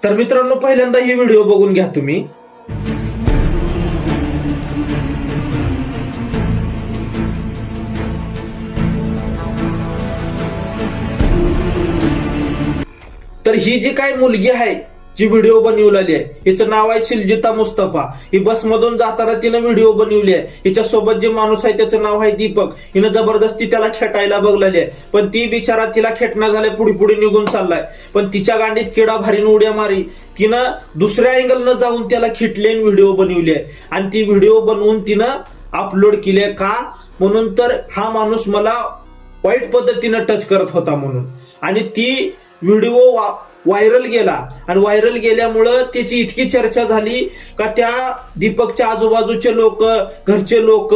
तर मित्रांनो, पहिल्यांदा ही व्हिडिओ बघून घ्या तुम्ही. तर ही जी काय मुलगी आहे जी व्हिडिओ बनवलेली आहे, हिचं नाव आहे शिलजिता मुस्तफा. ही बसमधून जाताना तिनं व्हिडिओ बनवली आहे. हिच्यासोबत जे माणूस आहे त्याचं नाव आहे दीपक. हिनं जबरदस्ती त्याला खेटायला बघलेली आहे, पण ती बिचारा तिला खेटणं झाले, पुढे पुढे निघून चाललाय. पण तिच्या गांडीत किडा भारीन उड्या मारी. तिनं दुसऱ्या अँगलनं जाऊन त्याला खिटले व्हिडिओ बनवली आहे आणि ती व्हिडिओ बनवून तिनं अपलोड केली आहे. का? म्हणून तर हा माणूस मला वाईट पद्धतीनं टच करत होता म्हणून. आणि ती व्हिडिओ व्हायरल गेला आणि व्हायरल गेल्यामुळं त्याची इतकी चर्चा झाली का त्या दीपकच्या आजूबाजूचे लोक, घरचे लोक,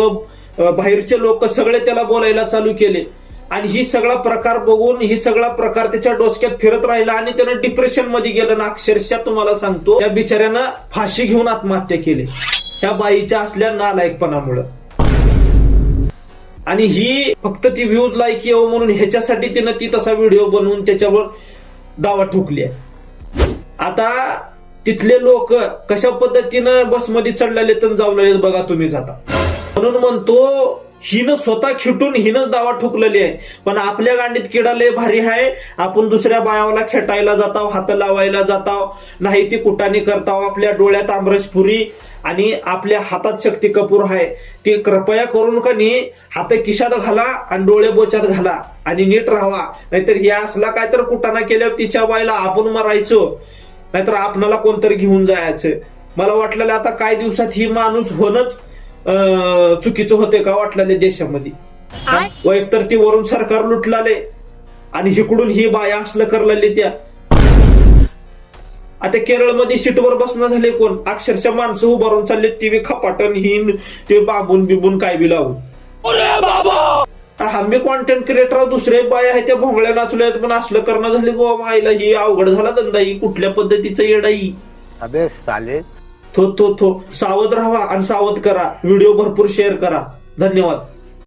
बाहेरचे लोक सगळे त्याला बोलायला चालू केले. आणि ही सगळा प्रकार बघून ही सगळा प्रकार त्याच्या डोसक्यात फिरत राहिला आणि त्यानं डिप्रेशन मध्ये गेलं ना. अक्षरशः तुम्हाला सांगतो, त्या बिचाऱ्यानं फाशी घेऊन आत्महत्या केली त्या बाईच्या असल्या नालायकपणामुळं. आणि ही फक्त ती व्ह्यूज लाईक यावं म्हणून ह्याच्यासाठी तिनं ती तसा व्हिडिओ बनवून त्याच्यावर दावा ठोकली. आता तिथले लोक कशा पद्धतीनं बसमध्ये चढलेले तर जावलेले बघा तुम्हीच आता. म्हणून म्हणतो, हिनं स्वतः खिटून हिनंच दावा ठोकलेली आहे. पण आपल्या गांडीत किडा लय भारी आहे. आपण दुसऱ्या बायाला खेटायला जाताव, हात लावायला जाताव, नाही ती कुटाणी करताव, आपल्या डोळ्यात आमरसपुरी आणि आपल्या हातात शक्ती कपूर आहे. ते कृपया करून का नाही हात किशात घाला आणि डोळे बोचात घाला आणि नीट राहावा. नाहीतर या असला काय तर कुटाणा केल्यावर तिच्या बाईला आपण मरायचो, नाहीतर आपणाला कोणतरी घेऊन जायचं. मला वाटलेलं आता काही दिवसात ही माणूस होणंच चुकीचं होते का वाटलेले देशामध्ये. व एकतर ती वरून सरकार लुटलाले आणि इकडून ही बाया असलं करलेली. त्या आता केरळमध्ये सीटवर बसणं झाले कोण, अक्षरशः माणसं उभारून चालले, ती खपाटन हिन ते बाबून बिबून काय बी लावून. आम्ही कॉन्टेंट क्रिएटर दुसरे बाय आहे त्या भोंगळ्या नाचल्या, पण असलं करणं झाले बाबा. आईला ही अवघड झाला धंदा. ही कुठल्या पद्धतीचं येडाई. अबे साले. थो सावध राहा आणि सावध करा. व्हिडिओ भरपूर शेअर करा. धन्यवाद.